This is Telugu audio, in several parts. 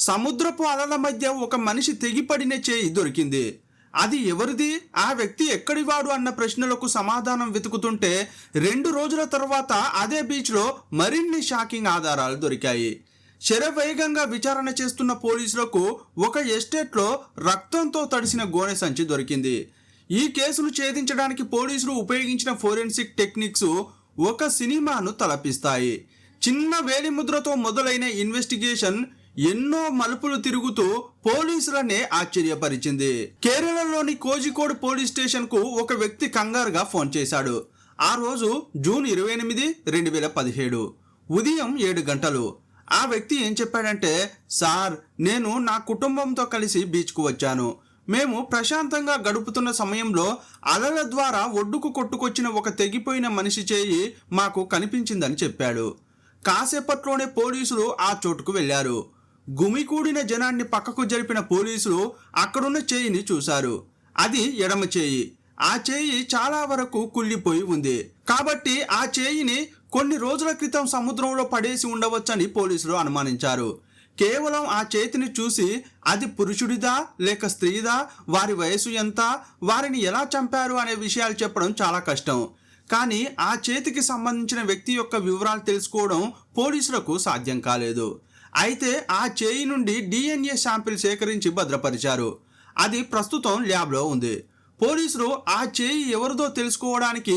సముద్రపు అలల మధ్య ఒక మనిషి తెగిపడిన చేయి దొరికింది. అది ఎవరిది, ఆ వ్యక్తి ఎక్కడివాడు అన్న ప్రశ్నలకు సమాధానం వెతుకుతుంటే 2 రోజుల తర్వాత అదే బీచ్లో మరిన్ని షాకింగ్ ఆధారాలు దొరికాయి. శరవేగంగా విచారణ చేస్తున్న పోలీసులకు ఒక ఎస్టేట్లో రక్తంతో తడిసిన గోనె సంచి దొరికింది. ఈ కేసును ఛేదించడానికి పోలీసులు ఉపయోగించిన ఫోరెన్సిక్ టెక్నిక్స్ ఒక సినిమాను తలపిస్తాయి. చిన్న వేలిముద్రతో మొదలైన ఇన్వెస్టిగేషన్ ఎన్నో మలుపులు తిరుగుతూ పోలీసులనే ఆశ్చర్యపరిచింది. కేరళలోని కోజికోడ్ పోలీస్ స్టేషన్ కు ఒక వ్యక్తి కంగారుగా ఫోన్ చేశాడు. ఆ రోజు జూన్ 28, 2017 ఉదయం 7 గంటలు. ఆ వ్యక్తి ఏం చెప్పాడంటే, సార్, నేను నా కుటుంబంతో కలిసి బీచ్కు వచ్చాను. మేము ప్రశాంతంగా గడుపుతున్న సమయంలో అలల ద్వారా ఒడ్డుకు కొట్టుకొచ్చిన ఒక తెగిపోయిన మనిషి చేయి మాకు కనిపించిందని చెప్పాడు. కాసేపట్లోనే పోలీసులు ఆ చోటుకు వెళ్లారు. గుమికూడిన జనాన్ని పక్కకు జరిపిన పోలీసులు అక్కడున్న చేయిని చూశారు. అది ఎడమ చేయి. ఆ చేయి చాలా వరకు కుళ్ళిపోయి ఉంది. కాబట్టి ఆ చేయిని కొన్ని రోజుల క్రితం సముద్రంలో పడేసి ఉండవచ్చని పోలీసులు అనుమానించారు. కేవలం ఆ చేతిని చూసి అది పురుషుడిదా లేక స్త్రీదా, వారి వయసు ఎంత, వారిని ఎలా చంపారు అనే విషయాలు చెప్పడం చాలా కష్టం. కానీ ఆ చేతికి సంబంధించిన వ్యక్తి యొక్క వివరాలు తెలుసుకోవడం పోలీసులకు సాధ్యం కాలేదు. అయితే ఆ చేయి నుండి DNA శాంపిల్ సేకరించి భద్రపరిచారు. అది ప్రస్తుతం ల్యాబ్లో ఉంది. పోలీసులు ఆ చేయి ఎవరిదో తెలుసుకోవడానికి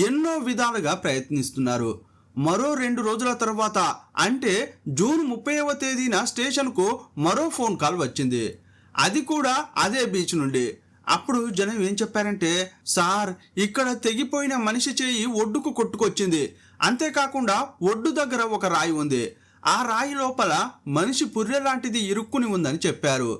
ఎన్నో విధాలుగా ప్రయత్నిస్తున్నారు. మరో 2 రోజుల తర్వాత అంటే జూన్ 30వ తేదీన స్టేషన్కు మరో ఫోన్ కాల్ వచ్చింది. అది కూడా అదే బీచ్ నుండి. అప్పుడు జనం ఏం చెప్పారంటే, సార్, ఇక్కడ తెగిపోయిన మనిషి చేయి ఒడ్డుకు కొట్టుకొచ్చింది. అంతేకాకుండా ఒడ్డు దగ్గర ఒక రాయి ఉంది. ఆ రాయి లోపల మనిషి పుర్రె లాంటిది ఇరుక్కుని ఉందని చెప్పారు.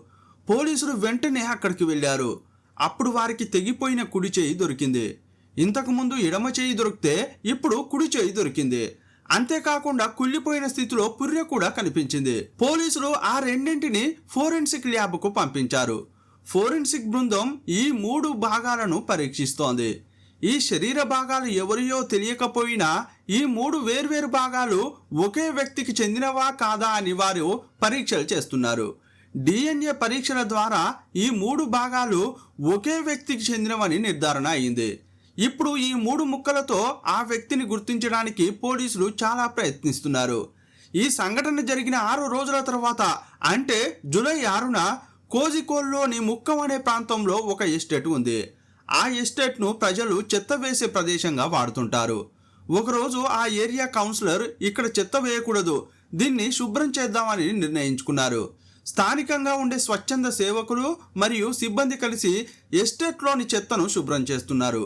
పోలీసులు వెంటనే అక్కడికి వెళ్ళారు. అప్పుడు వారికి తెగిపోయిన కుడి చేయి దొరికింది. ఇంతకుముందు ఎడమ చేయి దొరికితే ఇప్పుడు కుడి చేయి దొరికింది. అంతేకాకుండా కుళ్ళిపోయిన స్థితిలో పుర్రె కూడా కనిపించింది. పోలీసులు ఆ రెండింటిని ఫోరెన్సిక్ ల్యాబ్కు పంపించారు. ఫోరెన్సిక్ బృందం ఈ 3 భాగాలను పరీక్షిస్తోంది. ఈ శరీర భాగాలు ఎవరియో తెలియకపోయినా ఈ 3 వేర్వేరు భాగాలు ఒకే వ్యక్తికి చెందినవా కాదా అని వారు పరీక్షలు చేస్తున్నారు. DNA పరీక్షల ద్వారా ఈ 3 భాగాలు ఒకే వ్యక్తికి చెందినవని నిర్ధారణ అయింది. ఇప్పుడు ఈ 3 ముక్కలతో ఆ వ్యక్తిని గుర్తించడానికి పోలీసులు చాలా ప్రయత్నిస్తున్నారు. ఈ సంఘటన జరిగిన 6 రోజుల తర్వాత అంటే జూలై 6న కోజికోడ్లోని ముక్కం అనే ప్రాంతంలో ఒక ఎస్టేట్ ఉంది. ఆ ఎస్టేట్ను ప్రజలు చెత్త వేసే ప్రదేశంగా వాడుతుంటారు. ఒకరోజు ఆ ఏరియా కౌన్సిలర్ ఇక్కడ చెత్త వేయకూడదు, దీన్ని శుభ్రం చేద్దామని నిర్ణయించుకున్నారు. స్థానికంగా ఉండే స్వచ్ఛంద సేవకులు మరియు సిబ్బంది కలిసి ఎస్టేట్లోని చెత్తను శుభ్రం చేస్తున్నారు.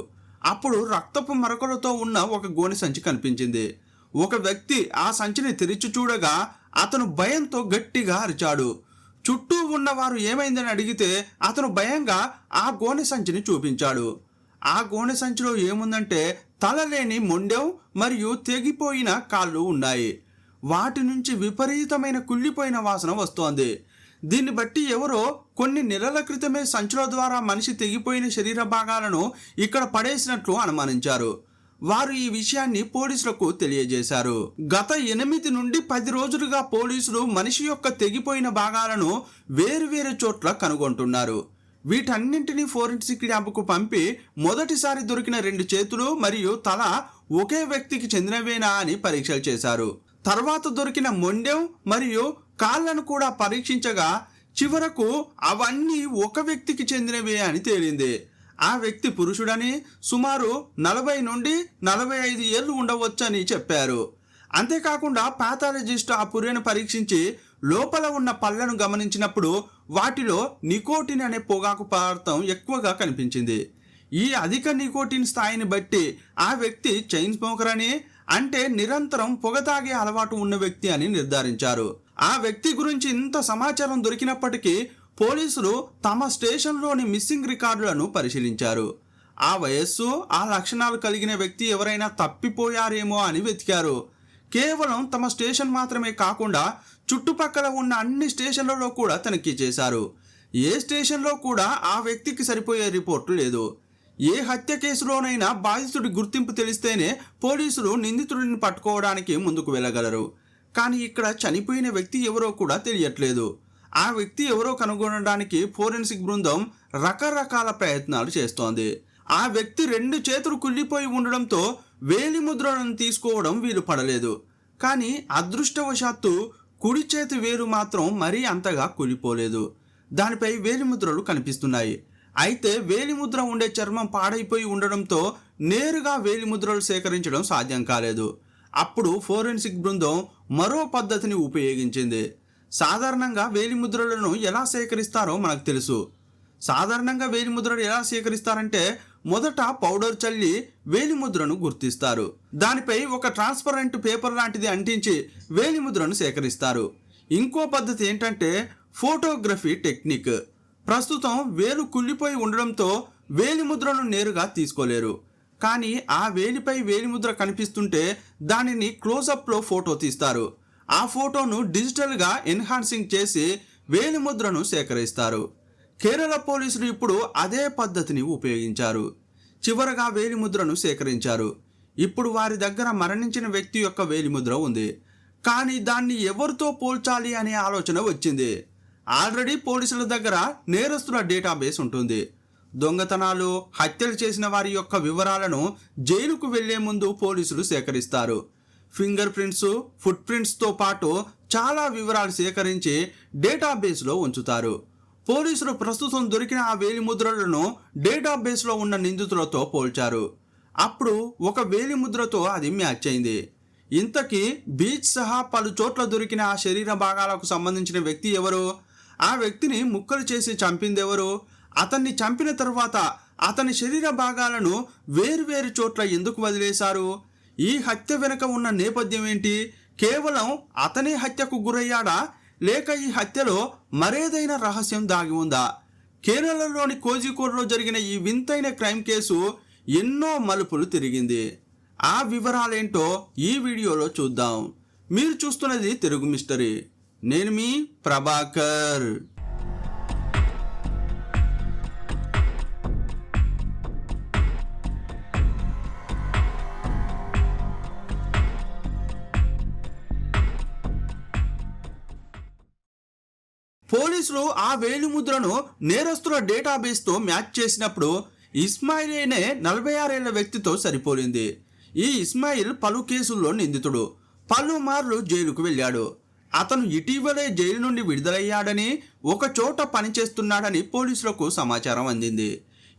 అప్పుడు రక్తపు మరకలతో ఉన్న ఒక గోనె సంచి కనిపించింది. ఒక వ్యక్తి ఆ సంచిని తెరిచి చూడగా అతను భయంతో గట్టిగా అరిచాడు. చుట్టూ ఉన్నవారు ఏమైందని అడిగితే అతను భయంగా ఆ గోనె సంచిని చూపించాడు. ఆ గోనె సంచిలో ఏముందంటే తలలేని మొండెం మరియు తెగిపోయిన కాళ్ళు ఉన్నాయి. వాటి నుంచి విపరీతమైన కుళ్ళిపోయిన వాసన వస్తోంది. దీన్ని బట్టి ఎవరో కొన్ని నెలల క్రితమే సంచుల ద్వారా మనిషి తెగిపోయిన శరీర భాగాలను ఇక్కడ పడేసినట్లు అనుమానించారు. వారు ఈ విషయాన్ని పోలీసులకు తెలియజేశారు. గత 8 నుండి 10 రోజులుగా పోలీసులు మనిషి యొక్క తెగిపోయిన భాగాలను వేరువేరు చోట్ల కనుగొంటున్నారు. వీటన్నింటినీ ఫోరెన్సిక్ ల్యాబ్కు పంపి మొదటిసారి దొరికిన 2 చేతులు మరియు తల ఒకే వ్యక్తికి చెందినవేనా అని పరీక్షలు చేశారు. తర్వాత దొరికిన మొండెం మరియు కాళ్లను కూడా పరీక్షించగా చివరకు అవన్నీ ఒక వ్యక్తికి చెందినవే అని తేలింది. ఆ వ్యక్తి పురుషుడని, సుమారు 40 నుండి 45 ఏళ్ళు ఉండవచ్చని చెప్పారు. అంతేకాకుండా పాథాలజిస్ట్ ఆ పుర్రెను పరీక్షించి లోపల ఉన్న పళ్ళను గమనించినప్పుడు వాటిలో నికోటిన్ అనే పొగాకు పదార్థం ఎక్కువగా కనిపించింది. ఈ అధిక నికోటిన్ స్థాయిని బట్టి ఆ వ్యక్తి చైన్ స్మోకర్ అని, అంటే నిరంతరం పొగ తాగే అలవాటు ఉన్న వ్యక్తి అని నిర్ధారించారు. ఆ వ్యక్తి గురించి ఇంత సమాచారం దొరికినప్పటికీ పోలీసులు తమ స్టేషన్లోని మిస్సింగ్ రికార్డులను పరిశీలించారు. ఆ వయస్సు, ఆ లక్షణాలు కలిగిన వ్యక్తి ఎవరైనా తప్పిపోయారేమో అని వెతికారు. కేవలం తమ స్టేషన్ మాత్రమే కాకుండా చుట్టుపక్కల ఉన్న అన్ని స్టేషన్లలో కూడా తనిఖీ చేశారు. ఏ స్టేషన్లో కూడా ఆ వ్యక్తికి సరిపోయే రిపోర్టు లేదు. ఏ హత్య కేసులోనైనా బాధితుడి గుర్తింపు తెలిస్తేనే పోలీసులు నిందితుడిని పట్టుకోవడానికి ముందుకు వెళ్ళగలరు. కానీ ఇక్కడ చనిపోయిన వ్యక్తి ఎవరో కూడా తెలియట్లేదు. ఆ వ్యక్తి ఎవరో కనుగొనడానికి ఫోరెన్సిక్ బృందం రకరకాల ప్రయత్నాలు చేస్తోంది. ఆ వ్యక్తి 2 చేతులు కుళ్ళిపోయి ఉండడంతో వేలిముద్రలను తీసుకోవడం వీలు పడలేదు. కానీ అదృష్టవశాత్తు కుడి చేతి వేలు మాత్రం మరీ అంతగా కుళ్ళిపోలేదు. దానిపై వేలిముద్రలు కనిపిస్తున్నాయి. అయితే వేలిముద్ర ఉండే చర్మం పాడైపోయి ఉండడంతో నేరుగా వేలిముద్రలు సేకరించడం సాధ్యం కాలేదు. అప్పుడు ఫోరెన్సిక్ బృందం మరో పద్ధతిని ఉపయోగించింది. సాధారణంగా వేలిముద్రలను ఎలా సేకరిస్తారో మనకు తెలుసు. సాధారణంగా వేలిముద్రలు ఎలా సేకరిస్తారంటే మొదట పౌడర్ చల్లి వేలిముద్రను గుర్తిస్తారు. దానిపై ఒక ట్రాన్స్పరెంట్ పేపర్ లాంటిది అంటించి వేలిముద్రను సేకరిస్తారు. ఇంకో పద్ధతి ఏంటంటే ఫోటోగ్రఫీ టెక్నిక్. ప్రస్తుతం వేలు కుళ్ళిపోయి ఉండడంతో వేలిముద్రను నేరుగా తీసుకోలేరు. కానీ ఆ వేలిపై వేలిముద్ర కనిపిస్తుంటే దానిని క్లోజప్లో ఫోటో తీస్తారు. ఆ ఫోటోను డిజిటల్గా ఎన్హాన్సింగ్ చేసి వేలిముద్రను సేకరిస్తారు. కేరళ పోలీసులు ఇప్పుడు అదే పద్ధతిని ఉపయోగించారు. చివరగా వేలిముద్రను సేకరించారు. ఇప్పుడు వారి దగ్గర మరణించిన వ్యక్తి యొక్క వేలిముద్ర ఉంది. కానీ దాన్ని ఎవరితో పోల్చాలి అనే ఆలోచన వచ్చింది. ఆల్రెడీ పోలీసుల దగ్గర నేరస్తుల డేటాబేస్ ఉంటుంది. దొంగతనాలు, హత్యలు చేసిన వారి యొక్క వివరాలను జైలుకు వెళ్లే ముందు పోలీసులు సేకరిస్తారు. ఫింగర్ ప్రింట్స్, ఫుట్ ప్రింట్స్తో పాటు చాలా వివరాలు సేకరించి డేటాబేస్లో ఉంచుతారు. పోలీసులు ప్రస్తుతం దొరికిన ఆ వేలిముద్రలను డేటాబేస్లో ఉన్న నిందితులతో పోల్చారు. అప్పుడు ఒక వేలిముద్రతో అది మ్యాచ్ అయింది. ఇంతకీ బీచ్ సహా పలు చోట్ల దొరికిన ఆ శరీర భాగాలకు సంబంధించిన వ్యక్తి ఎవరు? ఆ వ్యక్తిని ముక్కలు చేసి చంపిందెవరు? అతన్ని చంపిన తర్వాత అతని శరీర భాగాలను వేరువేరు చోట్ల ఎందుకు వదిలేశారు? ఈ హత్య వెనుక ఉన్న నేపథ్యం ఏంటి? కేవలం అతనే హత్యకు గురయ్యాడా, లేక ఈ హత్యలో మరేదైనా రహస్యం దాగి ఉందా? కేరళలోని కోజికోడ్లో జరిగిన ఈ వింతైన క్రైమ్ కేసు ఎన్నో మలుపులు తిరిగింది. ఆ వివరాలేంటో ఈ వీడియోలో చూద్దాం. మీరు చూస్తున్నది తెలుగు మిస్టరీ. నేను మీ ప్రభాకర్. పోలీసులు ఆ వేలిముద్రను నేరస్తుల డేటాబేస్తో మ్యాచ్ చేసినప్పుడు ఇస్మాయిల్ అనే 46 ఏళ్ల వ్యక్తితో సరిపోలింది. ఈ ఇస్మాయిల్ పలు కేసుల్లో నిందితుడు. పలుమార్లు జైలుకు వెళ్ళాడు. అతను ఇటీవలే జైలు నుండి విడుదలయ్యాడని, ఒక చోట పనిచేస్తున్నాడని పోలీసులకు సమాచారం అందింది.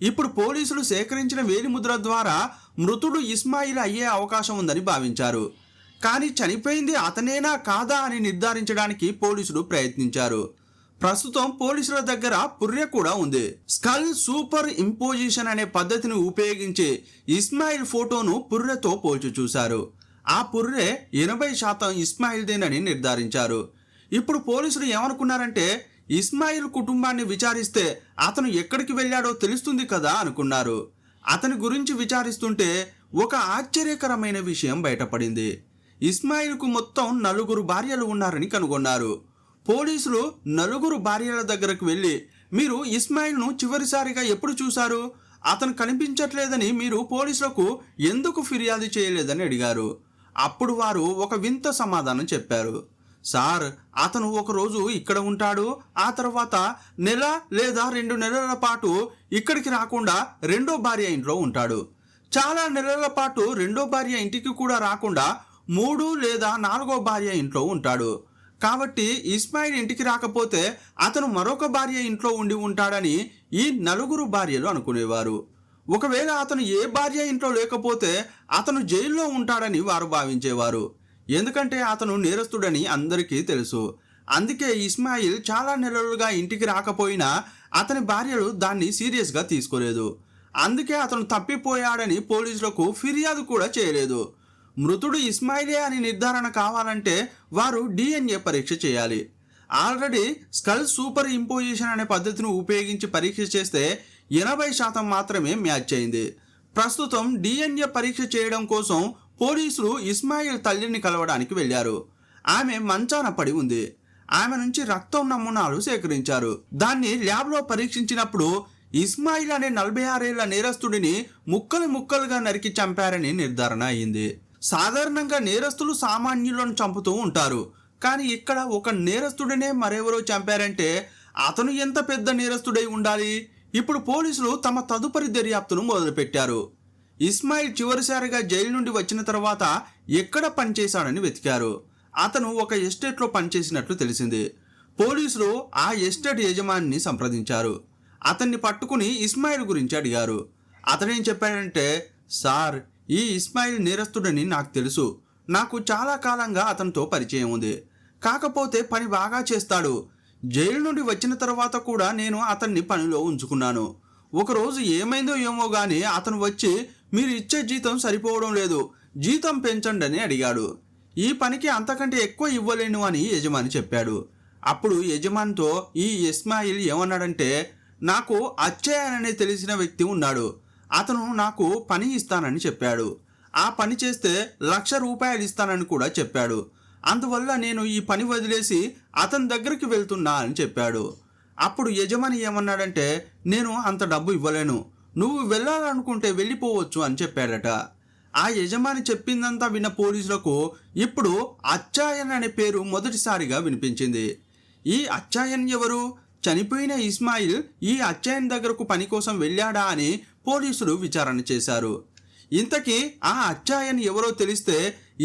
ఇప్పుడు పోలీసులు సేకరించిన వేలిముద్ర ద్వారా మృతుడు ఇస్మాయిల్ అయ్యే అవకాశం ఉందని భావించారు. కానీ చనిపోయింది అతనేనా కాదా అని నిర్ధారించడానికి పోలీసులు ప్రయత్నించారు. ప్రస్తుతం పోలీసుల దగ్గర పుర్రె కూడా ఉంది. స్కల్ సూపర్ ఇంపోజిషన్ అనే పద్ధతిని ఉపయోగించి ఇస్మాయిల్ ఫోటోను పుర్రెతో పోల్చి చూశారు. ఆ పుర్రె 80% ఇస్మాయిల్దేనని నిర్ధారించారు. ఇప్పుడు పోలీసులు ఏమనుకున్నారంటే ఇస్మాయిల్ కుటుంబాన్ని విచారిస్తే అతను ఎక్కడికి వెళ్ళాడో తెలుస్తుంది కదా అనుకున్నారు. అతని గురించి విచారిస్తుంటే ఒక ఆశ్చర్యకరమైన విషయం బయటపడింది. ఇస్మాయిల్కు మొత్తం 4 భార్యలు ఉన్నారని కనుగొన్నారు. పోలీసులు 4 భార్యల దగ్గరకు వెళ్ళి, మీరు ఇస్మాయిల్ను చివరిసారిగా ఎప్పుడు చూశారు? అతను కనిపించట్లేదని మీరు పోలీసులకు ఎందుకు ఫిర్యాదు చేయలేదని అడిగారు. అప్పుడు వారు ఒక వింత సమాధానం చెప్పారు. సార్, అతను ఒకరోజు ఇక్కడ ఉంటాడు, ఆ తర్వాత నెల లేదా 2 నెలల పాటు ఇక్కడికి రాకుండా రెండో భార్య ఇంట్లో ఉంటాడు. చాలా నెలల పాటు రెండో భార్య ఇంటికి కూడా రాకుండా 3 లేదా 4వ భార్య ఇంట్లో ఉంటాడు. కాబట్టి ఇస్మాయిల్ ఇంటికి రాకపోతే అతను మరొక భార్య ఇంట్లో ఉండి ఉంటాడని ఈ 4 భార్యలు అనుకునేవారు. ఒకవేళ అతను ఏ భార్య ఇంట్లో లేకపోతే అతను జైల్లో ఉంటాడని వారు భావించేవారు. ఎందుకంటే అతను నేరస్తుడని అందరికీ తెలుసు. అందుకే ఇస్మాయిల్ చాలా నెలలుగా ఇంటికి రాకపోయినా అతని భార్యలు దాన్ని సీరియస్గా తీసుకోలేదు. అందుకే అతను తప్పిపోయాడని పోలీసులకు ఫిర్యాదు కూడా చేయలేదు. మృతుడు ఇస్మాయిలే అని నిర్ధారణ కావాలంటే వారు DNA పరీక్ష చేయాలి. ఆల్రెడీ స్కల్ సూపర్ ఇంపోజిషన్ అనే పద్ధతిని ఉపయోగించి పరీక్ష చేస్తే 80% మాత్రమే మ్యాచ్ అయింది. ప్రస్తుతం DNA పరీక్ష చేయడం కోసం పోలీసులు ఇస్మాయిల్ తల్లిని కలవడానికి వెళ్ళారు. ఆమె మంచాన పడి ఉంది. ఆమె నుంచి రక్తం నమూనాలు సేకరించారు. దాన్ని ల్యాబ్లో పరీక్షించినప్పుడు ఇస్మాయిల్ అనే 46 ఏళ్ల నేరస్తుడిని ముక్కలుగా నరికి చంపారని నిర్ధారణ అయింది. సాధారణంగా నేరస్తులు సామాన్యులను చంపుతూ ఉంటారు. కానీ ఇక్కడ ఒక నేరస్తుడినే మరెవరో చంపారంటే అతను ఎంత పెద్ద నేరస్తుడై ఉండాలి? ఇప్పుడు పోలీసులు తమ తదుపరి దర్యాప్తును మొదలుపెట్టారు. ఇస్మాయిల్ చివరిసారిగా జైలు నుండి వచ్చిన తర్వాత ఎక్కడ పనిచేశాడని వెతికారు. అతను ఒక ఎస్టేట్లో పనిచేసినట్లు తెలిసింది. పోలీసులు ఆ ఎస్టేట్ యజమానిని సంప్రదించారు. అతన్ని పట్టుకుని ఇస్మాయిల్ గురించి అడిగారు. అతనేం చెప్పాడంటే, సార్, ఈ ఇస్మాయిల్ నేరస్తుడని నాకు తెలుసు. నాకు చాలా కాలంగా అతనితో పరిచయం ఉంది. కాకపోతే పని బాగా చేస్తాడు. జైలు నుండి వచ్చిన తర్వాత కూడా నేను అతన్ని పనిలో ఉంచుకున్నాను. ఒకరోజు ఏమైందో ఏమో గానీ అతను వచ్చి, మీరు ఇచ్చే జీతం సరిపోవడం లేదు, జీతం పెంచండి అని అడిగాడు. ఈ పనికి అంతకంటే ఎక్కువ ఇవ్వలేను అని యజమాని చెప్పాడు. అప్పుడు యజమానితో ఈ ఇస్మాయిల్ ఏమన్నాడంటే, నాకు అచ్చయన్ అనే తెలిసిన వ్యక్తి ఉన్నాడు. అతను నాకు పని ఇస్తానని చెప్పాడు. ఆ పని చేస్తే ₹1,00,000 ఇస్తానని కూడా చెప్పాడు. అందువల్ల నేను ఈ పని వదిలేసి అతని దగ్గరికి వెళ్తున్నా అని చెప్పాడు. అప్పుడు యజమాని ఏమన్నాడంటే, నేను అంత డబ్బు ఇవ్వలేను, నువ్వు వెళ్ళాలనుకుంటే వెళ్ళిపోవచ్చు అని చెప్పాడట. ఆ యజమాని చెప్పిందంతా విన్న పోలీసులకు ఇప్పుడు అచ్చయన్ అనే పేరు మొదటిసారిగా వినిపించింది. ఈ అచ్చయన్ ఎవరు? చనిపోయిన ఇస్మాయిల్ ఈ అచ్చయన్ దగ్గరకు పని కోసం వెళ్ళాడా అని పోలీసులు విచారణ చేశారు. ఇంతకీ ఆ అచ్చయన్ ఎవరో తెలిస్తే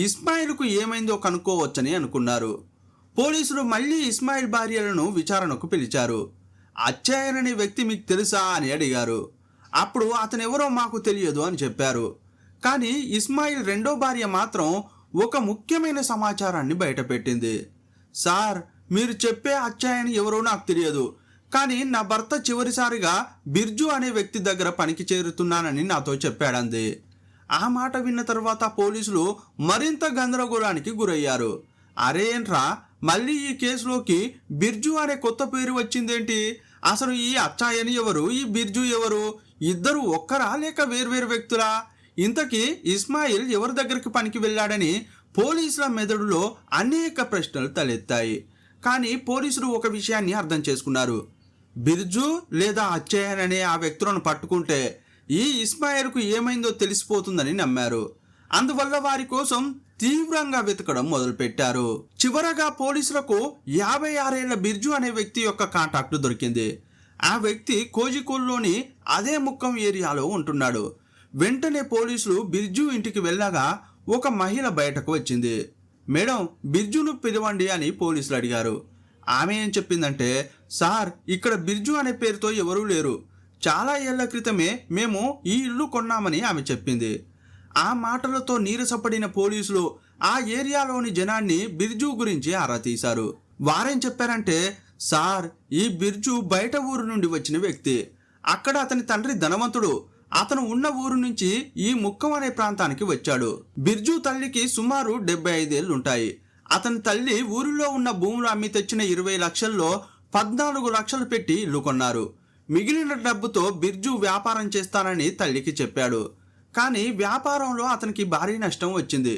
ఇస్మాయిల్కు ఏమైందో కనుక్కోవచ్చని అనుకున్నారు. పోలీసులు మళ్ళీ ఇస్మాయిల్ భార్యలను విచారణకు పిలిచారు. అచ్చయన్ అనే వ్యక్తి మీకు తెలుసా అని అడిగారు. అప్పుడు అతనెవరో మాకు తెలియదు అని చెప్పారు. కానీ ఇస్మాయిల్ రెండో భార్య మాత్రం ఒక ముఖ్యమైన సమాచారాన్ని బయటపెట్టింది. సార్, మీరు చెప్పే అచ్చయన్ ఎవరో నాకు తెలియదు, కానీ నా భర్త చివరిసారిగా బిర్జు అనే వ్యక్తి దగ్గర పనికి చేరుతున్నానని నాతో చెప్పాడంది. ఆ మాట విన్న తర్వాత పోలీసులు మరింత గందరగోళానికి గురయ్యారు. అరే ఏంట్రా, మళ్ళీ ఈ కేసులోకి బిర్జు అనే కొత్త పేరు వచ్చిందేంటి? అసలు ఈ అచ్చయన్ ఎవరు, ఈ బిర్జు ఎవరు? ఇద్దరు ఒక్కరా లేక వేర్వేరు వ్యక్తులా? ఇంతకీ ఇస్మాయిల్ ఎవరి దగ్గరికి పనికి వెళ్ళాడని పోలీసుల మెదడులో అనేక ప్రశ్నలు తలెత్తాయి. కానీ పోలీసులు ఒక విషయాన్ని అర్థం చేసుకున్నారు. బిర్జు లేదా అచ్చయన్ అనే ఆ వ్యక్తులను పట్టుకుంటే ఈ ఇస్మాయిల్కు ఏమైందో తెలిసిపోతుందని నమ్మారు. అందువల్ల వారి కోసం తీవ్రంగా వెతకడం మొదలుపెట్టారు. చివరగా పోలీసులకు 56 ఏళ్ల బిర్జు అనే వ్యక్తి యొక్క కాంటాక్ట్ దొరికింది. ఆ వ్యక్తి కోజికోడ్లోని అదే ముక్కం ఏరియాలో ఉంటున్నాడు. వెంటనే పోలీసులు బిర్జు ఇంటికి వెళ్ళగా ఒక మహిళ బయటకు వచ్చింది. మేడం, బిర్జును పిలవండి అని పోలీసులు అడిగారు. ఆమె ఏం చెప్పిందంటే, సార్, ఇక్కడ బిర్జు అనే పేరుతో ఎవరూ లేరు. చాలా ఏళ్ల క్రితమే మేము ఈ ఇల్లు కొన్నామని ఆమె చెప్పింది. ఆ మాటలతో నీరసపడిన పోలీసులు ఆ ఏరియాలోని జనాన్ని బిర్జు గురించి ఆరా తీశారు. వారేం చెప్పారంటే, సార్, ఈ బిర్జు బయట ఊరు నుండి వచ్చిన వ్యక్తి. అక్కడ అతని తండ్రి ధనవంతుడు. అతను ఉన్న ఊరు నుంచి ఈ ముక్కం అనే ప్రాంతానికి వచ్చాడు. బిర్జు తల్లికి సుమారు 75 ఏళ్లుంటాయి. అతని తల్లి ఊరిలో ఉన్న భూములు అమ్మి తెచ్చిన 20 లక్షల్లో 14 లక్షలు పెట్టి ఇల్లు కొన్నారు. మిగిలిన డబ్బుతో బిర్జు వ్యాపారం చేస్తానని తల్లికి చెప్పాడు. కానీ వ్యాపారంలో అతనికి భారీ నష్టం వచ్చింది.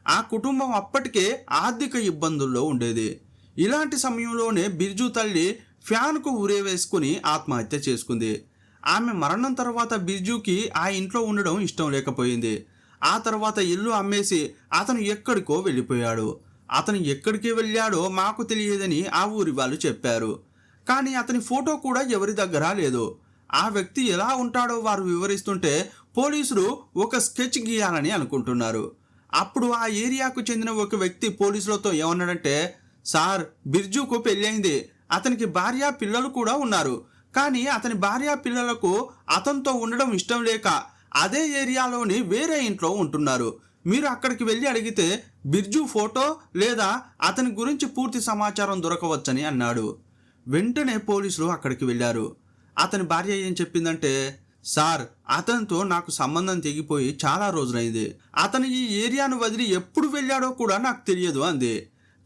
ఆ కుటుంబం అప్పటికే ఆర్థిక ఇబ్బందుల్లో ఉండేది. ఇలాంటి సమయంలోనే బిర్జు తల్లి ఫ్యాన్కు ఉరేవేసుకుని ఆత్మహత్య చేసుకుంది. ఆమె మరణం తర్వాత బిర్జుకి ఆ ఇంట్లో ఉండడం ఇష్టం లేకపోయింది. ఆ తర్వాత ఇల్లు అమ్మేసి అతను ఎక్కడికో వెళ్ళిపోయాడు. అతను ఎక్కడికి వెళ్ళాడో మాకు తెలియదని ఆ ఊరి వాళ్ళు చెప్పారు. కానీ అతని ఫోటో కూడా ఎవరి దగ్గర లేదు. ఆ వ్యక్తి ఎలా ఉంటాడో వారు వివరిస్తుంటే పోలీసులు ఒక స్కెచ్ గీయాలని అనుకుంటున్నారు. అప్పుడు ఆ ఏరియాకు చెందిన ఒక వ్యక్తి పోలీసులతో ఏమన్నాడంటే, సార్, బిర్జుకు పెళ్ళైంది. అతనికి భార్య పిల్లలు కూడా ఉన్నారు. కానీ అతని భార్య పిల్లలకు అతనితో ఉండడం ఇష్టం లేక అదే ఏరియాలోని వేరే ఇంట్లో ఉంటున్నారు. మీరు అక్కడికి వెళ్ళి అడిగితే బిర్జు ఫోటో లేదా అతని గురించి పూర్తి సమాచారం దొరకవచ్చని అన్నాడు. వెంటనే పోలీసులు అక్కడికి వెళ్ళారు. అతని భార్య ఏం చెప్పిందంటే, సార్, అతనితో నాకు సంబంధం తెగిపోయి చాలా రోజులైంది. అతను ఈ ఏరియాను వదిలి ఎప్పుడు వెళ్ళాడో కూడా నాకు తెలియదు అంది.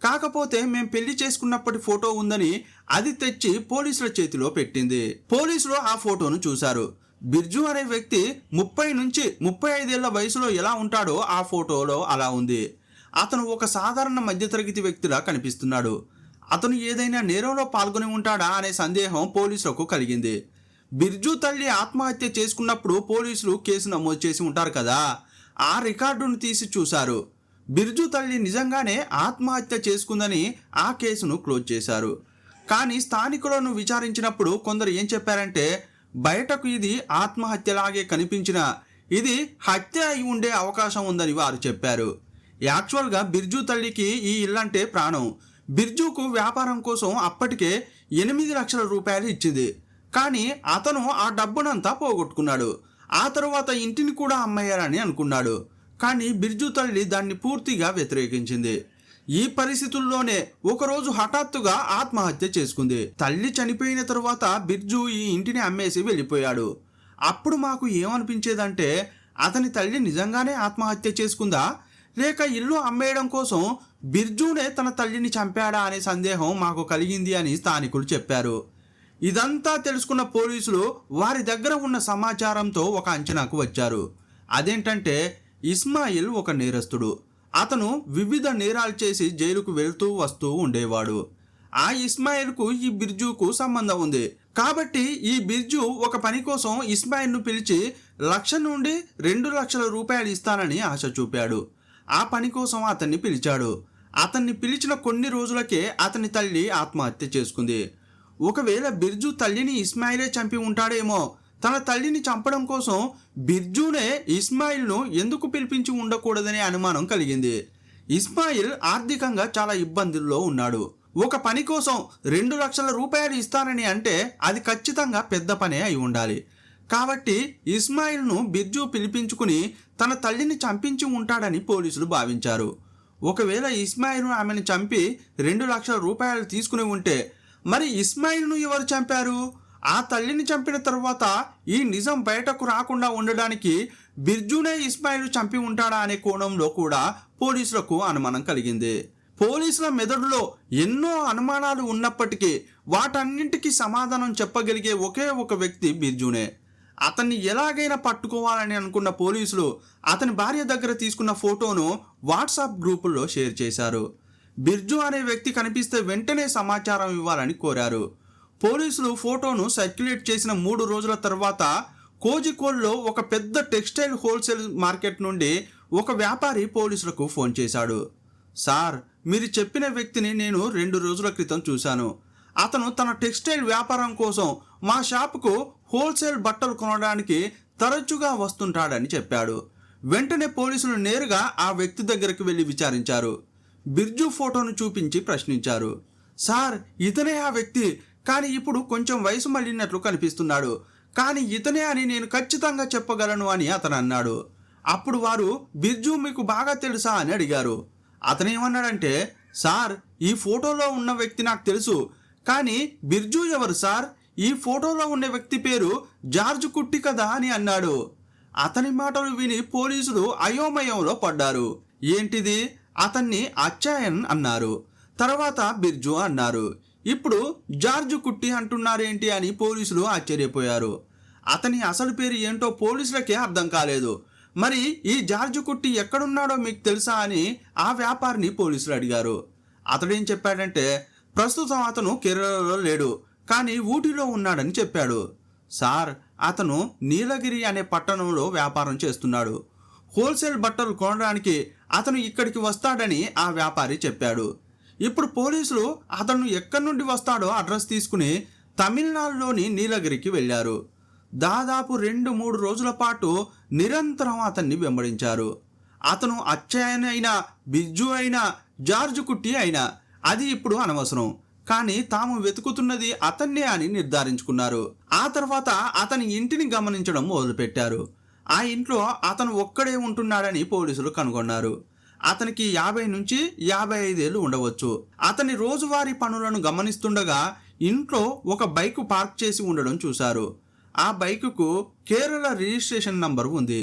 కాకపోతే మేం పెళ్లి చేసుకున్నప్పటి ఫోటో ఉందని అది తెచ్చి పోలీసుల చేతిలో పెట్టింది. పోలీసులు ఆ ఫోటోను చూశారు. బిర్జు అనే వ్యక్తి 30 నుంచి 35 ఏళ్ల వయసులో ఎలా ఉంటాడో ఆ ఫోటోలో అలా ఉంది. అతను ఒక సాధారణ మధ్యతరగతి వ్యక్తిలా కనిపిస్తున్నాడు. అతను ఏదైనా నేరంలో పాల్గొని ఉంటాడా అనే సందేహం పోలీసులకు కలిగింది. బిర్జు తల్లి ఆత్మహత్య చేసుకున్నప్పుడు పోలీసులు కేసు నమోదు చేసి ఉంటారు కదా, ఆ రికార్డును తీసి చూశారు. బిర్జు తల్లి నిజంగానే ఆత్మహత్య చేసుకుందని ఆ కేసును క్లోజ్ చేశారు. కానీ స్థానికులను విచారించినప్పుడు కొందరు ఏం చెప్పారంటే, బయటకు ఇది ఆత్మహత్యలాగే కనిపించినా ఇది హత్య అయి ఉండే అవకాశం ఉందని వారు చెప్పారు. యాక్చువల్గా బిర్జు తల్లికి ఈ ఇల్లంటే ప్రాణం. బిర్జుకు వ్యాపారం కోసం అప్పటికే 8 లక్షల రూపాయలు ఇచ్చింది. కానీ అతను ఆ డబ్బునంతా పోగొట్టుకున్నాడు. ఆ తరువాత ఇంటిని కూడా అమ్మేయాలని అనుకున్నాడు. కానీ బిర్జు తల్లి దాన్ని పూర్తిగా వ్యతిరేకించింది. ఈ పరిస్థితుల్లోనే ఒకరోజు హఠాత్తుగా ఆత్మహత్య చేసుకుంది. తల్లి చనిపోయిన తరువాత బిర్జు ఈ ఇంటిని అమ్మేసి వెళ్ళిపోయాడు. అప్పుడు మాకు ఏమనిపించేదంటే, అతని తల్లి నిజంగానే ఆత్మహత్య చేసుకుందా, లేక ఇల్లు అమ్మేయడం కోసం బిర్జునే తన తల్లిని చంపాడా అనే సందేహం మాకు కలిగింది అని స్థానికులు చెప్పారు. ఇదంతా తెలుసుకున్న పోలీసులు వారి దగ్గర ఉన్న సమాచారంతో ఒక అంచనాకు వచ్చారు. అదేంటంటే, ఇస్మాయిల్ ఒక నేరస్తుడు. అతను వివిధ నేరాలు చేసి జైలుకు వెళ్తూ వస్తూ ఉండేవాడు. ఆ ఇస్మాయిల్కు ఈ బిర్జుకు సంబంధం ఉంది. కాబట్టి ఈ బిర్జు ఒక పని కోసం ఇస్మాయిల్ను పిలిచి 1,00,000 నుండి 2 లక్షల రూపాయలు ఇస్తానని ఆశ చూపాడు. ఆ పని కోసం అతన్ని పిలిచాడు. అతన్ని పిలిచిన కొన్ని రోజులకే అతని తల్లి ఆత్మహత్య చేసుకుంది. ఒకవేళ బిర్జు తల్లిని ఇస్మాయిలే చంపి ఉంటాడేమో. తన తల్లిని చంపడం కోసం బిర్జునే ఇస్మాయిల్ను ఎందుకు పిలిపించి ఉండకూడదనే అనుమానం కలిగింది. ఇస్మాయిల్ ఆర్థికంగా చాలా ఇబ్బందుల్లో ఉన్నాడు. ఒక పని కోసం 2 లక్షల రూపాయలు ఇస్తానని అంటే అది ఖచ్చితంగా పెద్ద పనే అయి ఉండాలి. కాబట్టి ఇస్మాయిల్ను బిర్జు పిలిపించుకుని తన తల్లిని చంపించి ఉంటాడని పోలీసులు భావించారు. ఒకవేళ ఇస్మాయిల్ను ఆమెను చంపి 2 లక్షల రూపాయలు తీసుకుని ఉంటే మరి ఇస్మాయిల్ను ఎవరు చంపారు? ఆ తల్లిని చంపిన తర్వాత ఈ నిజం బయటకు రాకుండా ఉండడానికి బిర్జునే ఇస్మాయిల్ చంపి ఉంటాడా అనే కోణంలో కూడా పోలీసులకు అనుమానం కలిగింది. పోలీసుల మెదడులో ఎన్నో అనుమానాలు ఉన్నప్పటికీ వాటన్నింటికీ సమాధానం చెప్పగలిగే ఒకే ఒక వ్యక్తి బిర్జునే. అతన్ని ఎలాగైనా పట్టుకోవాలని అనుకున్న పోలీసులు అతని భార్య దగ్గర తీసుకున్న ఫోటోను వాట్సాప్ గ్రూపుల్లో షేర్ చేశారు. బిర్జు అనే వ్యక్తి కనిపిస్తే వెంటనే సమాచారం ఇవ్వాలని కోరారు. పోలీసులు ఫోటోను సర్క్యులేట్ చేసిన 3 రోజుల తర్వాత కోజికోడ్లో ఒక పెద్ద టెక్స్టైల్ హోల్సేల్ మార్కెట్ నుండి ఒక వ్యాపారి పోలీసులకు ఫోన్ చేశాడు. సార్, మీరు చెప్పిన వ్యక్తిని నేను 2 రోజుల క్రితం చూశాను. అతను తన టెక్స్టైల్ వ్యాపారం కోసం మా షాపుకు హోల్సేల్ బట్టలు కొనడానికి తరచుగా వస్తుంటాడని చెప్పాడు. వెంటనే పోలీసులు నేరుగా ఆ వ్యక్తి దగ్గరికి వెళ్ళి విచారించారు. బిర్జు ఫోటోను చూపించి ప్రశ్నించారు. సార్, ఇతనే ఆ వ్యక్తి, కానీ ఇప్పుడు కొంచెం వయసు మళ్ళినట్లు కనిపిస్తున్నాడు. కానీ ఇతనే అని నేను ఖచ్చితంగా చెప్పగలను అని అతను అన్నాడు. అప్పుడు వారు, బిర్జు మీకు బాగా తెలుసా అని అడిగారు. అతనేమన్నాడంటే, సార్, ఈ ఫోటోలో ఉన్న వ్యక్తి నాకు తెలుసు, కానీ బిర్జు ఎవరు సార్? ఈ ఫోటోలో ఉన్న వ్యక్తి పేరు జార్జ్ కుట్టి కదా అని అన్నాడు. అతని మాటలు విని పోలీసులు అయోమయంలో పడ్డారు. ఏంటిది? అతన్ని అచ్చాయన్ అన్నారు, తర్వాత బిర్జు అన్నారు. ఇప్పుడు జార్జ్ కుట్టి అంటున్నారేంటి అని పోలీసులు ఆశ్చర్యపోయారు. అతని అసలు పేరు ఏంటో పోలీసులకే అర్థం కాలేదు. మరి ఈ జార్జ్ కుట్టి ఎక్కడున్నాడో మీకు తెలుసా అని ఆ వ్యాపారిని పోలీసులు అడిగారు. అతడేం చెప్పాడంటే, ప్రస్తుతం అతను కేరళలో లేడు, కానీ ఊటీలో ఉన్నాడని చెప్పాడు. సార్, అతను నీలగిరి అనే పట్టణంలో వ్యాపారం చేస్తున్నాడు. హోల్సేల్ బట్టలు కొనడానికి అతను ఇక్కడికి వస్తాడని ఆ వ్యాపారి చెప్పాడు. ఇప్పుడు పోలీసులు అతను ఎక్కడి నుండి వస్తాడో అడ్రస్ తీసుకుని తమిళనాడులోని నీలగిరికి వెళ్ళారు. దాదాపు 2-3 రోజుల పాటు నిరంతరం అతన్ని వెంబడించారు. అతను అచ్చయన్ అయినా, బిర్జు అయినా, జార్జ్ కుట్టి అయినా అది ఇప్పుడు అనవసరం. కానీ తాము వెతుకుతున్నది అతన్నే అని నిర్ధారించుకున్నారు. ఆ తర్వాత అతని ఇంటిని గమనించడం మొదలుపెట్టారు. ఆ ఇంట్లో అతను ఒక్కడే ఉంటున్నాడని పోలీసులు కనుగొన్నారు. అతనికి 50 నుంచి 55 ఏళ్ళు ఉండవచ్చు. అతని రోజువారీ పనులను గమనిస్తుండగా ఇంట్లో ఒక బైక్ పార్క్ చేసి ఉండడం చూశారు. ఆ బైకుకు కేరళ రిజిస్ట్రేషన్ నంబర్ ఉంది.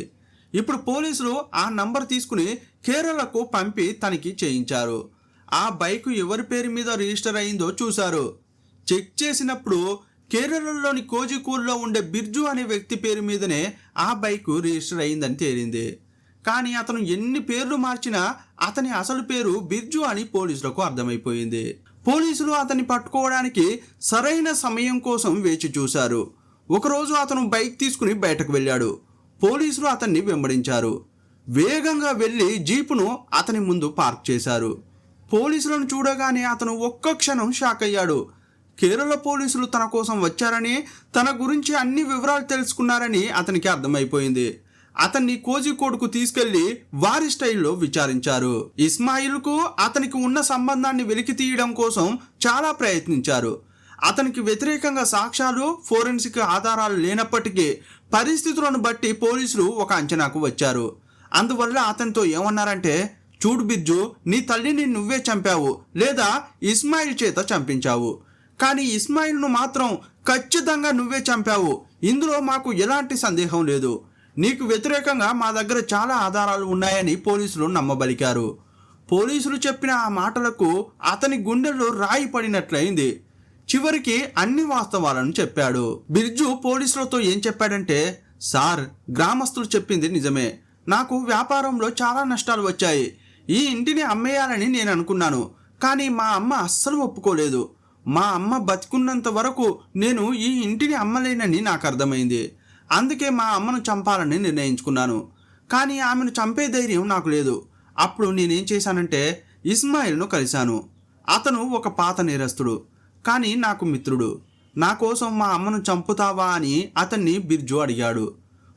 ఇప్పుడు పోలీసులు ఆ నంబర్ తీసుకుని కేరళకు పంపి తనిఖీ చేయించారు. ఆ బైకు ఎవరి పేరు మీద రిజిస్టర్ అయిందో చూశారు. చెక్ చేసినప్పుడు కేరళలోని కోజికోడ్లో ఉండే బిర్జు అనే వ్యక్తి పేరు మీదనే ఆ బైకు రిజిస్టర్ అయిందని తేలింది. కానీ అతను ఎన్ని పేర్లు మార్చినా అతని అసలు పేరు బిర్జు అని పోలీసులకు అర్థమైపోయింది. పోలీసులు అతన్ని పట్టుకోవడానికి సరైన సమయం కోసం వేచి చూశారు. ఒకరోజు అతను బైక్ తీసుకుని బయటకు వెళ్ళాడు. పోలీసులు అతన్ని వెంబడించారు. వేగంగా వెళ్ళి జీపును అతని ముందు పార్క్ చేశారు. పోలీసులను చూడగానే అతను ఒక్క క్షణం షాక్ అయ్యాడు. కేరళ పోలీసులు తన కోసం వచ్చారని, తన గురించి అన్ని వివరాలు తెలుసుకున్నారని అతనికి అర్థమైపోయింది. అతన్ని కోజికోడ్కు తీసుకెళ్లి వారి స్టైల్లో విచారించారు. ఇస్మాయిల్కు అతనికి ఉన్న సంబంధాన్ని వెలికి తీయడం కోసం చాలా ప్రయత్నించారు. అతనికి వ్యతిరేకంగా సాక్ష్యాలు, ఫోరెన్సిక్ ఆధారాలు లేనప్పటికీ పరిస్థితులను బట్టి పోలీసులు ఒక అంచనాకు వచ్చారు. అందువల్ల అతనితో ఏమన్నారంటే, చూడు బిర్జు, నీ తల్లిని నువ్వే చంపావు లేదా ఇస్మాయిల్ చేత చంపించావు. కానీ ఇస్మాయిల్ను మాత్రం ఖచ్చితంగా నువ్వే చంపావు. ఇందులో మాకు ఎలాంటి సందేహం లేదు. నీకు వ్యతిరేకంగా మా దగ్గర చాలా ఆధారాలు ఉన్నాయని పోలీసులు నమ్మబలికారు. పోలీసులు చెప్పిన ఆ మాటలకు అతని గుండెల్లో రాయి పడినట్లయింది. చివరికి అన్ని వాస్తవాలను చెప్పాడు. బిర్జు పోలీసులతో ఏం చెప్పాడంటే, సార్, గ్రామస్తులు చెప్పింది నిజమే. నాకు వ్యాపారంలో చాలా నష్టాలు వచ్చాయి. ఈ ఇంటిని అమ్మేయాలని నేను అనుకున్నాను. కానీ మా అమ్మ అస్సలు ఒప్పుకోలేదు. మా అమ్మ బతికున్నంత వరకు నేను ఈ ఇంటిని అమ్మలేనని నాకు అర్థమైంది. అందుకే మా అమ్మను చంపాలని నిర్ణయించుకున్నాను. కానీ ఆమెను చంపే ధైర్యం నాకు లేదు. అప్పుడు నేనేం చేశానంటే ఇస్మాయిల్ను కలిశాను. అతను ఒక పాత నేరస్తుడు, కానీ నాకు మిత్రుడు. నా కోసం మా అమ్మను చంపుతావా అని అతన్ని బిర్జు అడిగాడు.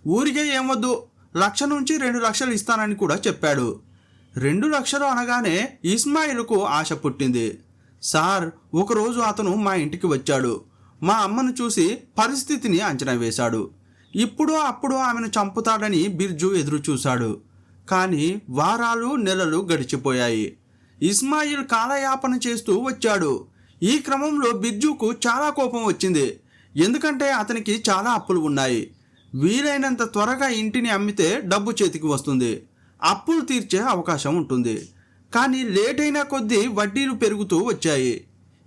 ఊరికే ఏమొద్దు, 1,00,000 నుంచి 2 లక్షలు ఇస్తానని కూడా చెప్పాడు. 2 లక్షలు అనగానే ఇస్మాయిల్కు ఆశ పుట్టింది. సార్, ఒకరోజు అతను మా ఇంటికి వచ్చాడు. మా అమ్మను చూసి పరిస్థితిని అంచనా వేశాడు. ఇప్పుడు అప్పుడు ఆమెను చంపుతాడని బిర్జు ఎదురు చూశాడు. కానీ వారాలు, నెలలు గడిచిపోయాయి. ఇస్మాయిల్ కాలయాపన చేస్తూ వచ్చాడు. ఈ క్రమంలో బిర్జుకు చాలా కోపం వచ్చింది. ఎందుకంటే అతనికి చాలా అప్పులు ఉన్నాయి. వీలైనంత త్వరగా ఇంటిని అమ్మితే డబ్బు చేతికి వస్తుంది, అప్పులు తీర్చే అవకాశం ఉంటుంది. కానీ లేట్ అయినా కొద్దీ వడ్డీలు పెరుగుతూ వచ్చాయి.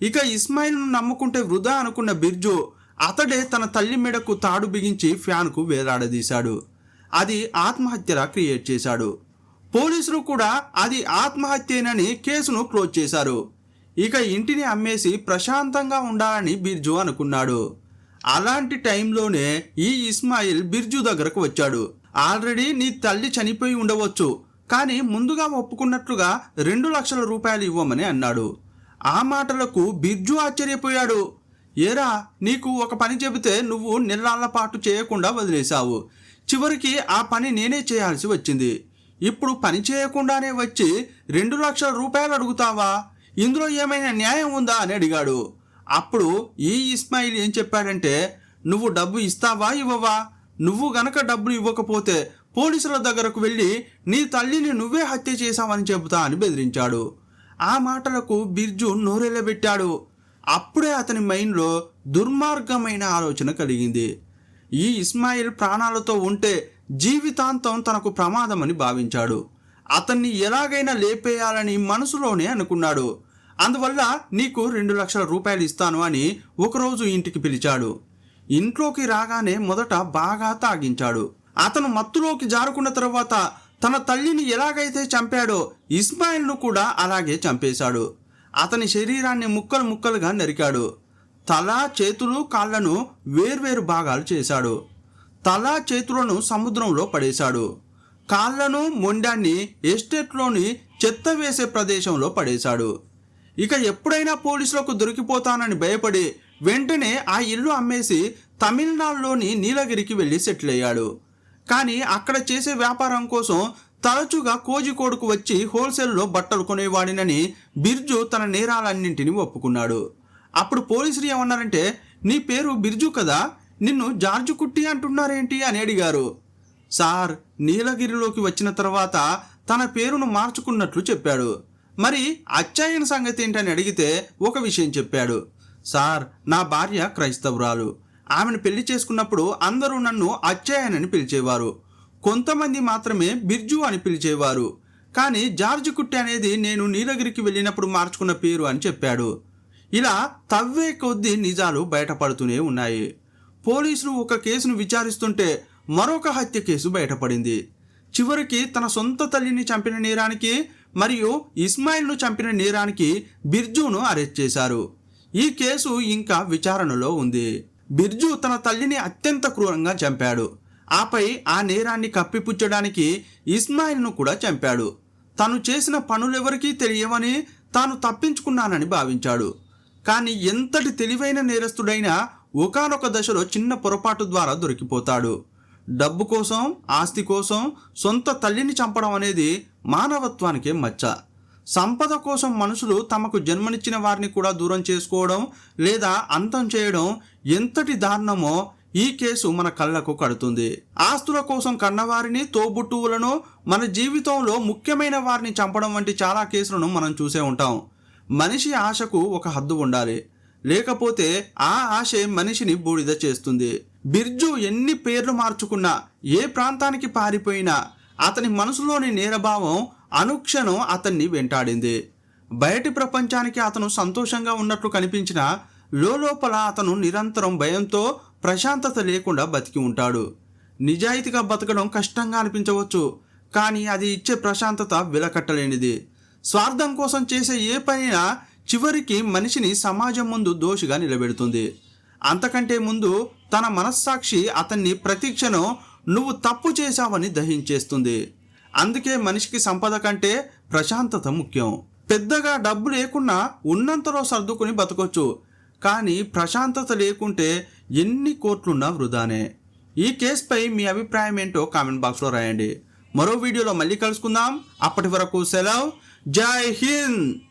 ఇక ఇస్మాయిల్ను నమ్ముకుంటే వృధా అనుకున్న బిర్జు అతడే తన తల్లి మెడకు తాడు బిగించి ఫ్యాన్కు వేలాడదీశాడు. అది ఆత్మహత్యలా క్రియేట్ చేశాడు. పోలీసులు కూడా అది ఆత్మహత్యేనని కేసును క్లోజ్ చేశారు. ఇక ఇంటిని అమ్మేసి ప్రశాంతంగా ఉండాలని బిర్జు అనుకున్నాడు. అలాంటి టైంలోనే ఈ ఇస్మాయిల్ బిర్జు దగ్గరకు వచ్చాడు. ఆల్రెడీ నీ తల్లి చనిపోయి ఉండవచ్చు, కానీ ముందుగా ఒప్పుకున్నట్లుగా 2 లక్షల రూపాయలు ఇవ్వమని అన్నాడు. ఆ మాటలకు బిర్జు ఆశ్చర్యపోయాడు. ఏరా, నీకు ఒక పని చెబితే నువ్వు నెలల పాటు చేయకుండా వదిలేశావు. చివరికి ఆ పని నేనే చేయాల్సి వచ్చింది. ఇప్పుడు పని చేయకుండానే వచ్చి 2 లక్షల రూపాయలు అడుగుతావా? ఇందులో ఏమైనా న్యాయం ఉందా అని అడిగాడు. అప్పుడు ఈ ఇస్మాయిల్ ఏం చెప్పాడంటే, నువ్వు డబ్బు ఇస్తావా ఇవ్వవా? నువ్వు గనక డబ్బులు ఇవ్వకపోతే పోలీసుల దగ్గరకు వెళ్ళి నీ తల్లిని నువ్వే హత్య చేశావని చెబుతా అని బెదిరించాడు. ఆ మాటలకు బిర్జు నోరెళ్ళబెట్టాడు. అప్పుడే అతని మైండ్లో దుర్మార్గమైన ఆలోచన కలిగింది. ఈ ఇస్మాయిల్ ప్రాణాలతో ఉంటే జీవితాంతం తనకు ప్రమాదమని భావించాడు. అతన్ని ఎలాగైనా లేపేయాలని మనసులోనే అనుకున్నాడు. అందువల్ల నీకు 2 లక్షల రూపాయలు ఇస్తాను అని ఒకరోజు ఇంటికి పిలిచాడు. ఇంట్లోకి రాగానే మొదట బాగా తాగించాడు. అతను మత్తులోకి జారుకున్న తర్వాత తన తల్లిని ఎలాగైతే చంపాడో ఇస్మాయిల్ను కూడా అలాగే చంపేశాడు. అతని శరీరాన్ని ముక్కలు ముక్కలుగా నరికాడు. తల, చేతులు, కాళ్లను వేర్వేరు భాగాలు చేశాడు. తల, చేతులను సముద్రంలో పడేశాడు. కాళ్లను, మొండాన్ని ఎస్టేట్లోని చెత్త వేసే ప్రదేశంలో పడేశాడు. ఇక ఎప్పుడైనా పోలీసులకు దొరికిపోతానని భయపడి వెంటనే ఆ ఇల్లు అమ్మేసి తమిళనాడులోని నీలగిరికి వెళ్ళి సెటిల్ అయ్యాడు. కానీ అక్కడ చేసే వ్యాపారం కోసం తరచుగా కోజికోడుకు వచ్చి హోల్సేల్లో బట్టలు కొనేవాడినని బిర్జు తన నేరాలన్నింటినీ ఒప్పుకున్నాడు. అప్పుడు పోలీసులు ఏమన్నారంటే, నీ పేరు బిర్జు కదా, నిన్ను జార్జు కుట్టి అంటున్నారేంటి అని అడిగారు. సార్, నీలగిరిలోకి వచ్చిన తర్వాత తన పేరును మార్చుకున్నట్లు చెప్పాడు. మరి అచ్చాయన సంగతి ఏంటని అడిగితే ఒక విషయం చెప్పాడు. సార్, నా భార్య క్రైస్తవురాలు. ఆమెను పెళ్లి చేసుకున్నప్పుడు అందరూ నన్ను అచ్చాయనని పిలిచేవారు. కొంతమంది మాత్రమే బిర్జు అని పిలిచేవారు. కానీ జార్జి కుట్టి అనేది నేను నీలగిరికి వెళ్ళినప్పుడు మార్చుకున్న పేరు అని చెప్పాడు. ఇలా తవ్వే కొద్దీ నిజాలు బయటపడుతూనే ఉన్నాయి. పోలీసులు ఒక కేసును విచారిస్తుంటే మరొక హత్య కేసు బయటపడింది. చివరికి తన సొంత తల్లిని చంపిన నేరానికి మరియు ఇస్మాయిల్ను చంపిన నేరానికి బిర్జును అరెస్ట్ చేశారు. ఈ కేసు ఇంకా విచారణలో ఉంది. బిర్జు తన తల్లిని అత్యంత క్రూరంగా చంపాడు. ఆపై ఆ నేరాన్ని కప్పిపుచ్చడానికి ఇస్మాయిల్ను కూడా చంపాడు. తను చేసిన పనులెవరికీ తెలియవని, తాను తప్పించుకున్నానని భావించాడు. కానీ ఎంతటి తెలివైన నేరస్తుడైనా ఒకానొక దశలో చిన్న పొరపాటు ద్వారా దొరికిపోతాడు. డబ్బు కోసం, ఆస్తి కోసం సొంత తల్లిని చంపడం అనేది మానవత్వానికే మచ్చ. సంపద కోసం మనుషులు తమకు జన్మనిచ్చిన వారిని కూడా దూరం చేసుకోవడం లేదా అంతం చేయడం ఎంతటి దారుణమో ఈ కేసు మన కళ్ళకు కడుతుంది. ఆస్తుల కోసం కన్నవారిని, తోబుట్టువులను, మన జీవితంలో ముఖ్యమైన వారిని చంపడం వంటి చాలా కేసులను మనం చూసే ఉంటాం. మనిషి ఆశకు ఒక హద్దు ఉండాలి, లేకపోతే ఆ ఆశే మనిషిని బూడిద చేస్తుంది. బిర్జు ఎన్ని పేర్లు మార్చుకున్నా, ఏ ప్రాంతానికి పారిపోయినా అతని మనసులోని నేరభావం అనుక్షణం అతన్ని వెంటాడింది. బయటి ప్రపంచానికి అతను సంతోషంగా ఉన్నట్లు కనిపించినా లోపల అతను నిరంతరం భయంతో, ప్రశాంతత లేకుండా బతికి ఉంటాడు. నిజాయితీగా బతకడం కష్టంగా అనిపించవచ్చు, కానీ అది ఇచ్చే ప్రశాంతత వెలకట్టలేనిది. స్వార్థం కోసం చేసే ఏ పనైనా చివరికి మనిషిని సమాజం ముందు దోషిగా నిలబెడుతుంది. అంతకంటే ముందు తన మనస్సాక్షి అతన్ని ప్రతిక్షణం నువ్వు తప్పు చేశావని దహించేస్తుంది. అందుకే మనిషికి సంపద కంటే ప్రశాంతత ముఖ్యం. పెద్దగా డబ్బు లేకున్నా ఉన్నంతలో సర్దుకుని బతకొచ్చు, కానీ ప్రశాంతత లేకుంటే ఎన్ని కోట్లున్నా వృధానే. ఈ కేసుపై మీ అభిప్రాయం ఏంటో కామెంట్ బాక్స్లో రాయండి. మరో వీడియోలో మళ్ళీ కలుసుకుందాం. అప్పటి వరకు సెలవు. జై హింద్.